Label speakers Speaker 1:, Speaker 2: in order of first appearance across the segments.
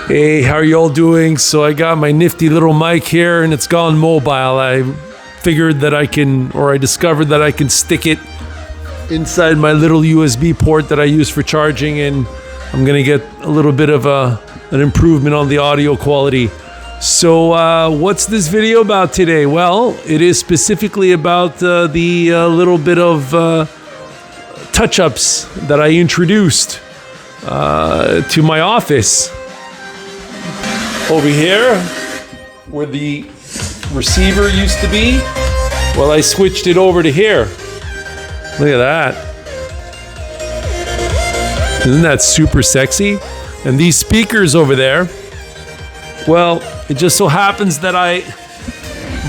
Speaker 1: Hey, how are you all doing? So I got my nifty little mic here and it's gone mobile. I figured that I discovered that I can stick it inside my little USB port that I use for charging, and I'm gonna get a little bit of an improvement on the audio quality. So what's this video about today? Well, it is specifically about the little bit of touch-ups that I introduced to my office. Over here, where the receiver used to be, well, I switched it over to here. Look at that. Isn't that super sexy? And these speakers over there, well, it just so happens that I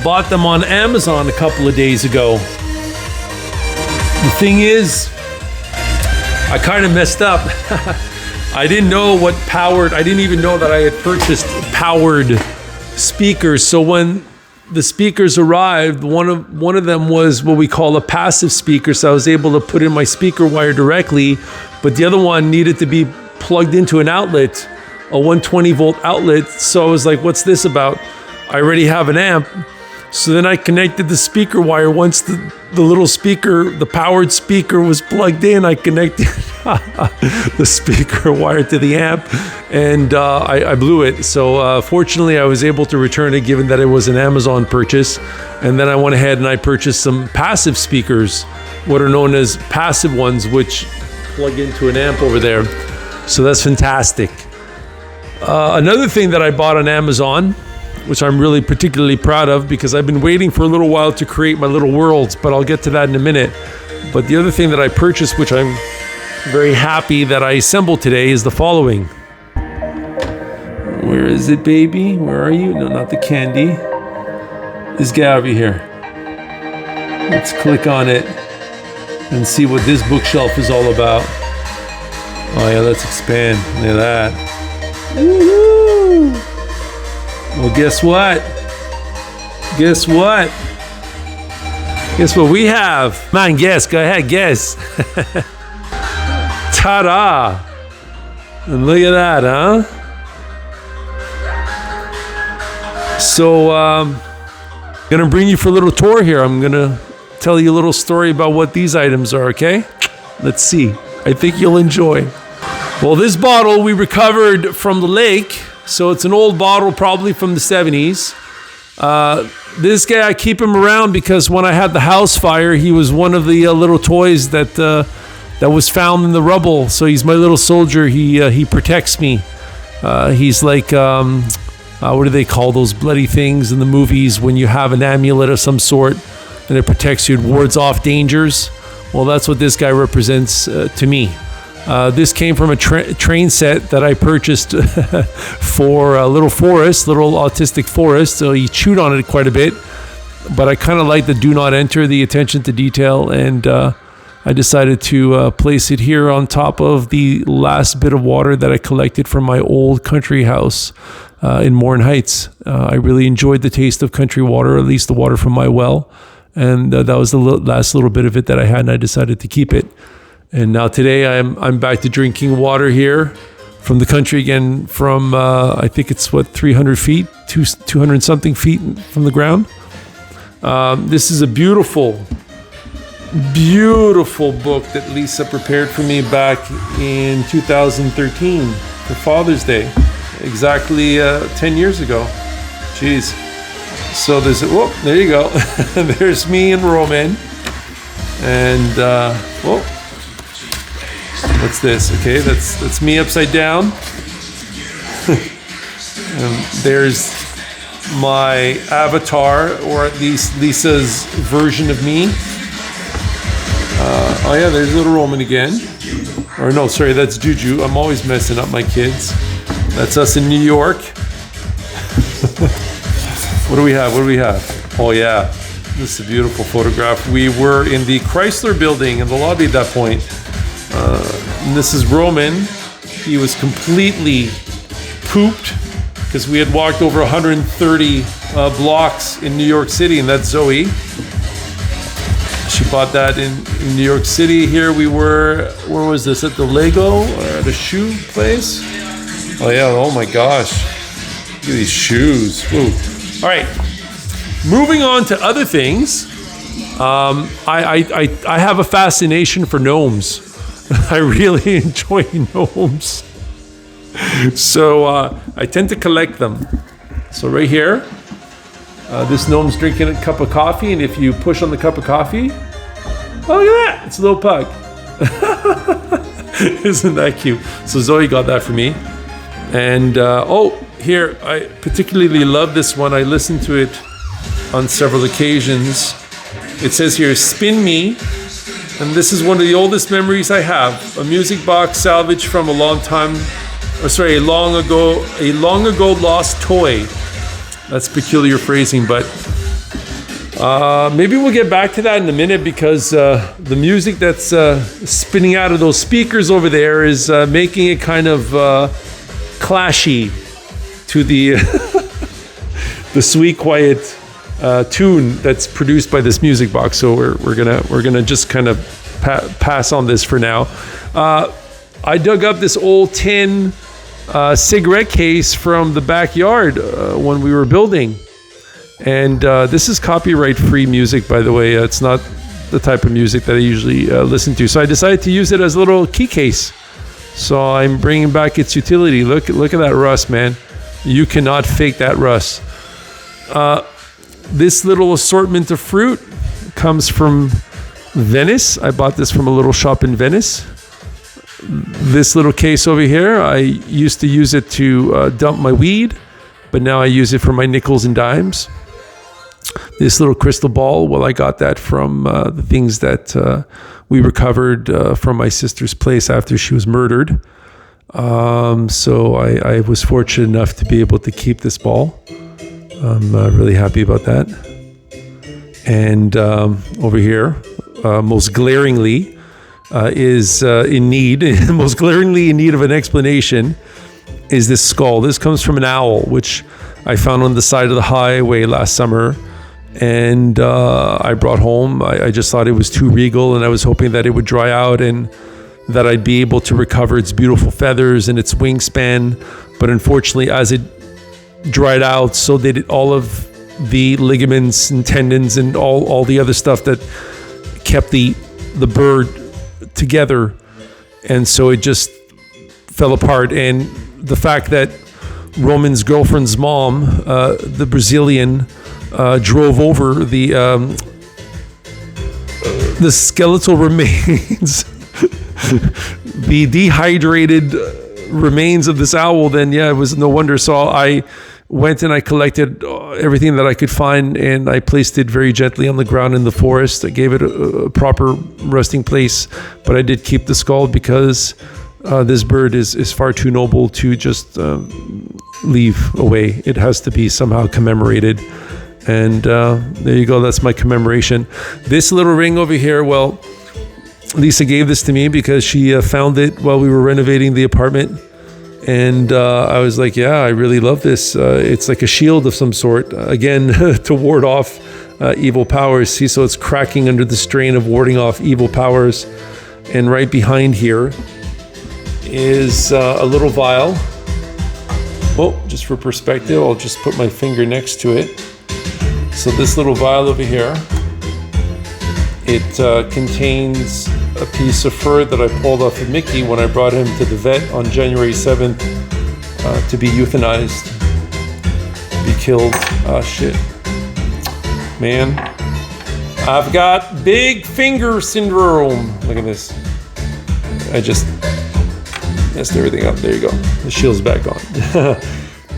Speaker 1: bought them on Amazon a couple of days ago. The thing is, I kind of messed up. I didn't even know that I had purchased powered speakers. So when the speakers arrived, one of them was what we call a passive speaker. So I was able to put in my speaker wire directly, but the other one needed to be plugged into an outlet, a 120 volt outlet. So I was like, what's this about? I already have an amp. So then I connected the speaker wire. Once the little speaker, the powered speaker was plugged in, I connected the speaker wire to the amp, and I blew it. So fortunately I was able to return it, given that it was an Amazon purchase. And then I went ahead and I purchased some passive speakers, what are known as passive ones, which plug into an amp over there. So that's fantastic. Another thing that I bought on Amazon, which I'm really particularly proud of, because I've been waiting for a little while to create my little worlds, but I'll get to that in a minute. But the other thing that I purchased, which I'm very happy that I assembled today, is the following. Where is it, baby? Where are you? No, not the candy. This guy over here. Let's click on it and see what this bookshelf is all about. Oh yeah, let's expand. Look at that. Woo-hoo! Well, guess what? Guess what? Guess what we have? Man, guess. Go ahead, guess. Ta-da! And look at that, huh? So, gonna bring you for a little tour here. I'm gonna tell you a little story about what these items are, okay? Let's see. I think you'll enjoy. Well, this bottle we recovered from the lake. So it's an old bottle, probably from the 70s. This guy, I keep him around because when I had the house fire, he was one of the little toys that was found in the rubble. So he's my little soldier. He protects me. He's like, what do they call those bloody things in the movies when you have an amulet of some sort and it protects you, it wards off dangers? Well, that's what this guy represents to me. This came from a train set that I purchased for a little autistic Forrest. So he chewed on it quite a bit, but I kind of like the do not enter, the attention to detail, and I decided to place it here on top of the last bit of water that I collected from my old country house in Morin Heights. I really enjoyed the taste of country water, at least the water from my well, and that was the last little bit of it that I had, and I decided to keep it. And now today I'm back to drinking water here from the country again, from I think it's 300 feet, 200 something feet from the ground. This is a beautiful, beautiful book that Lisa prepared for me back in 2013 for Father's Day, exactly 10 years ago. Jeez. So there you go. There's me and Roman. And what's this? Okay, that's me upside down. There's my avatar, or at least Lisa's version of me. Oh yeah, there's little Roman again. Or no, sorry, that's Juju. I'm always messing up my kids. That's us in New York. What do we have? Oh yeah, this is a beautiful photograph. We were in the Chrysler building in the lobby at that point. And this is Roman. He was completely pooped because we had walked over 130 blocks in New York City, and that's Zoe. She bought that in New York City. Here we were, where was this? At the Lego, or at a shoe place? Oh yeah, oh my gosh. Look at these shoes. Whoa. All right, moving on to other things. I have a fascination for gnomes. I really enjoy gnomes. So I tend to collect them. So right here, this gnome's drinking a cup of coffee, and if you push on the cup of coffee, oh, look at that, it's a little pug. Isn't that cute? So Zoe got that for me. And here, I particularly love this one. I listened to it on several occasions. It says here, "Spin Me," and this is one of the oldest memories I have. A music box salvaged from a long ago lost toy. That's peculiar phrasing, but maybe we'll get back to that in a minute, because the music that's spinning out of those speakers over there is making it kind of clashy to the the sweet, quiet tune that's produced by this music box. So we're gonna just kind of pass on this for now. I dug up this old tin cigarette case from the backyard when we were building, and this is copyright-free music, by the way. It's not the type of music that I usually listen to, so I decided to use it as a little key case. So I'm bringing back its utility. Look at that rust, man. You cannot fake that rust. This little assortment of fruit comes from Venice. I bought this from a little shop in Venice. This little case over here, I used to use it to dump my weed, but now I use it for my nickels and dimes. This little crystal ball, well, I got that from the things that we recovered from my sister's place after she was murdered. So I was fortunate enough to be able to keep this ball. I'm really happy about that. And over here, most glaringly is most glaringly in need of an explanation, is this skull. This comes from an owl, which I found on the side of the highway last summer, and I brought home. I just thought it was too regal, and I was hoping that it would dry out and that I'd be able to recover its beautiful feathers and its wingspan. But unfortunately, as it dried out, so did all of the ligaments and tendons and all the other stuff that kept the bird together, and so it just fell apart. And the fact that Roman's girlfriend's mom, the Brazilian, drove over the skeletal remains, the dehydrated remains of this owl, then yeah, it was no wonder. So I went and I collected everything that I could find, and I placed it very gently on the ground in the forest. I gave it a proper resting place, but I did keep the skull because this bird is far too noble to just leave away. It has to be somehow commemorated. And there you go, that's my commemoration. This little ring over here, well, Lisa gave this to me because she found it while we were renovating the apartment. And I was like, yeah, I really love this. It's like a shield of some sort, again, to ward off evil powers. See, so it's cracking under the strain of warding off evil powers. And right behind here is a little vial. Oh, just for perspective, I'll just put my finger next to it. So this little vial over here, it contains a piece of fur that I pulled off of Mickey when I brought him to the vet on January 7th to be euthanized, be killed. Ah, shit. Man, I've got big finger syndrome. Look at this. I just messed everything up. There you go. The shield's back on.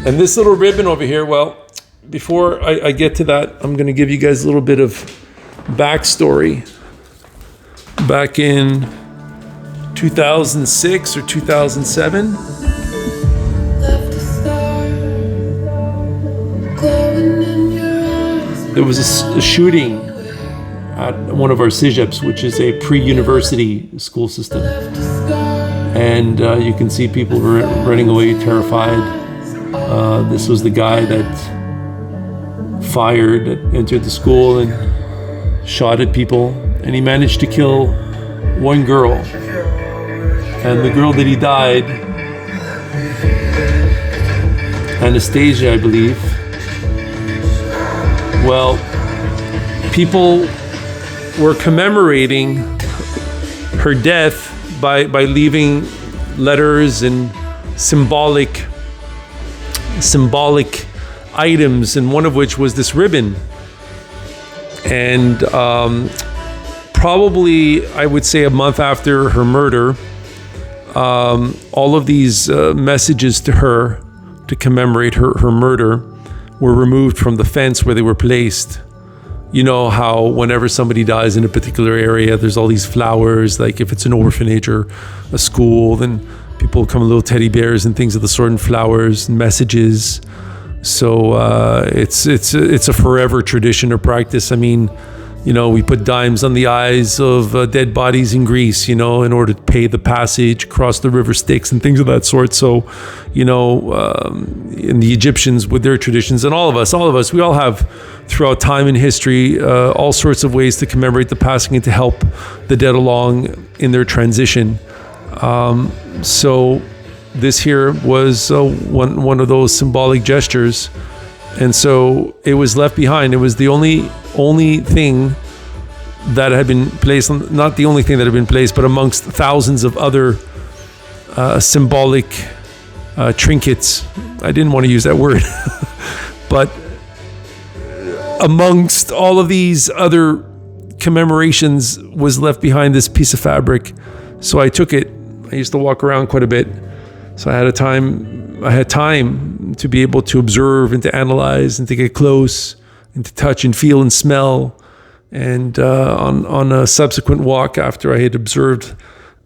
Speaker 1: And this little ribbon over here, well, before I get to that, I'm going to give you guys a little bit of backstory. Back in 2006 or 2007, there was a shooting at one of our CEGEPs, which is a pre-university school system. And you can see people running away terrified. This was the guy that fired, that entered the school and shot at people. And he managed to kill one girl. And the girl that he died Anastasia, I believe. Well, people were commemorating her death by leaving letters and symbolic items, and one of which was this ribbon. And probably, I would say, a month after her murder, all of these messages to her to commemorate her murder were removed from the fence where they were placed. You know how whenever somebody dies in a particular area, there's all these flowers, like if it's an orphanage or a school, then people come with little teddy bears and things of the sort, and flowers and messages. So it's a forever tradition or practice. I mean, you know, we put dimes on the eyes of dead bodies in Greece, you know, in order to pay the passage across the river Styx and things of that sort. So, you know, and the Egyptians with their traditions, and all of us, we all have throughout time in history, all sorts of ways to commemorate the passing and to help the dead along in their transition. So this here was one of those symbolic gestures. And so it was left behind. It was the only thing that had been placed, not the only thing that had been placed, but amongst thousands of other symbolic trinkets. I didn't want to use that word, but amongst all of these other commemorations was left behind this piece of fabric. So I took it. I used to walk around quite a bit. So I had time to be able to observe and to analyze and to get close and to touch and feel and smell. And on a subsequent walk after I had observed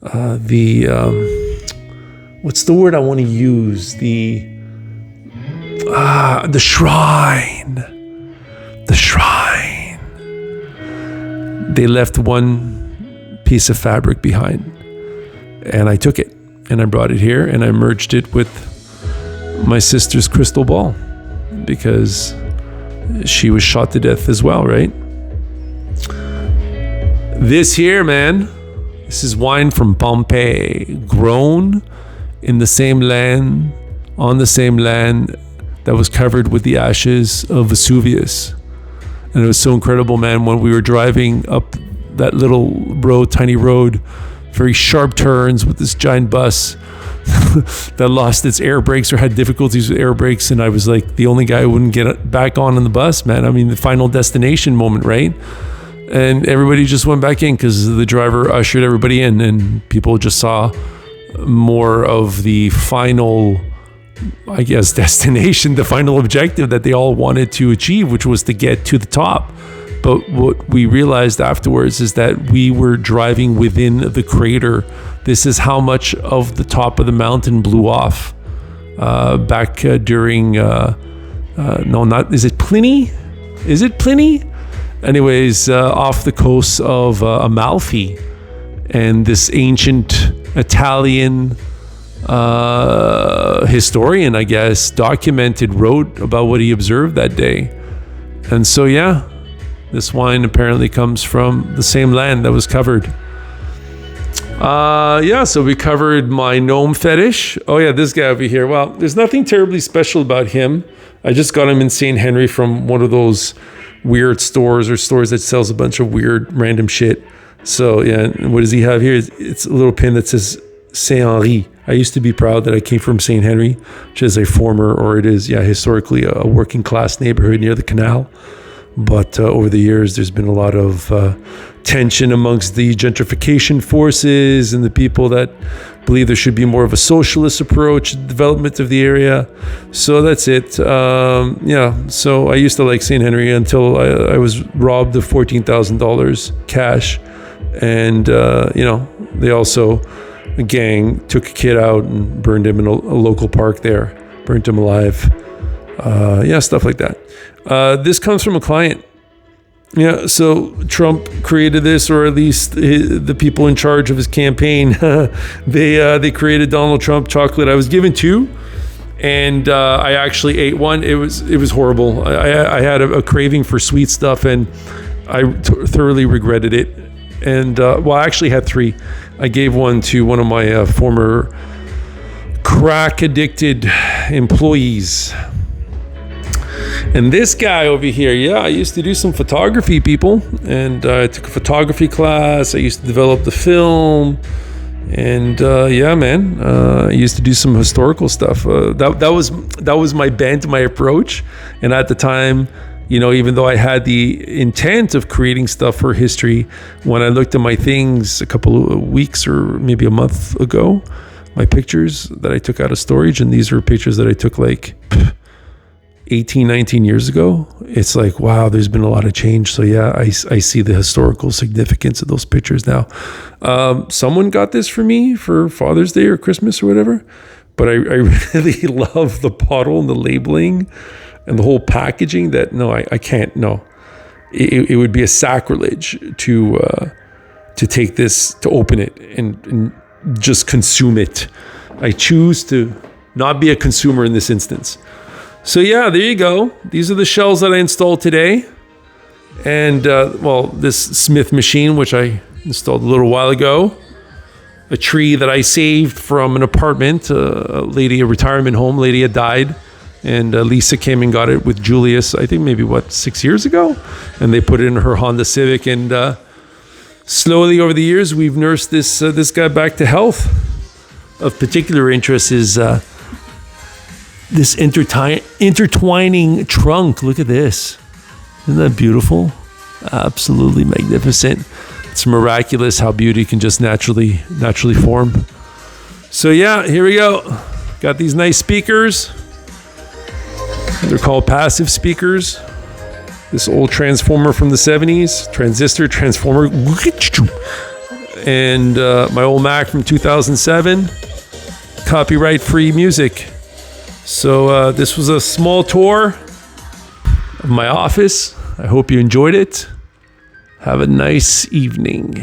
Speaker 1: what's the word I want to use? The shrine. The shrine. They left one piece of fabric behind, and I took it. And I brought it here and I merged it with my sister's crystal ball because she was shot to death as well, right? This here, man, this is wine from Pompeii, grown in the same land, on the same land that was covered with the ashes of Vesuvius. And it was so incredible, man, when we were driving up that little road, tiny road, very sharp turns with this giant bus that lost its air brakes or had difficulties with air brakes, and I was like the only guy who wouldn't get back on the bus, man. I mean, the final destination moment, right? And everybody just went back in because the driver ushered everybody in, and people just saw more of the final, I guess, destination, the final objective that they all wanted to achieve, which was to get to the top. But what we realized afterwards is that we were driving within the crater. This is how much of the top of the mountain blew off back during, is it Pliny? Is it Pliny? Anyways, off the coast of Amalfi. And this ancient Italian historian, I guess, wrote about what he observed that day. And so, yeah. This wine apparently comes from the same land that was covered. So we covered my gnome fetish. Oh yeah, this guy over here. Well, there's nothing terribly special about him. I just got him in St. Henry from one of those weird stores or stores that sells a bunch of weird random shit. So yeah, what does he have here? It's a little pin that says Saint Henri. I used to be proud that I came from St. Henry, which is historically a working class neighborhood near the canal. But over the years, there's been a lot of tension amongst the gentrification forces and the people that believe there should be more of a socialist approach to the development of the area. So that's it. So I used to like St. Henry until I was robbed of $14,000 cash. And, they also, a gang took a kid out and burned him in a local park there, burnt him alive. Stuff like that. This comes from a client. Yeah, so Trump created this, or at least the people in charge of his campaign. They created Donald Trump chocolate. I was given two, and I actually ate one. It was horrible. I had a craving for sweet stuff, and I thoroughly regretted it. And I actually had three. I gave one to one of my former crack addicted employees. And this guy over here, yeah, I used to do some photography, people. And I took a photography class. I used to develop the film. And yeah, man, I used to do some historical stuff. That was my bent, my approach. And at the time, you know, even though I had the intent of creating stuff for history, when I looked at my things a couple of weeks or maybe a month ago, my pictures that I took out of storage, and these were pictures that I took like 18, 19 years ago, it's like, wow, there's been a lot of change. So yeah, I see the historical significance of those pictures now. Someone got this for me for Father's Day or Christmas or whatever, but I really love the bottle and the labeling and the whole packaging that, no, I can't, no. It would be a sacrilege to take this, to open it and just consume it. I choose to not be a consumer in this instance. So yeah, there you go. These are the shells that I installed today. And well, this Smith machine, which I installed a little while ago. A tree that I saved from an apartment. A retirement home lady had died. And Lisa came and got it with Julius, I think maybe 6 years ago? And they put it in her Honda Civic. And slowly over the years, we've nursed this guy back to health. Of particular interest is this intertwining trunk. Look at this. Isn't that beautiful? Absolutely magnificent. It's miraculous how beauty can just naturally form. So yeah, here we go. Got these nice speakers. They're called passive speakers. This old transformer from the 70s, transformer. And my old Mac from 2007. Copyright-free music. So this was a small tour of my office. I hope you enjoyed it. Have a nice evening.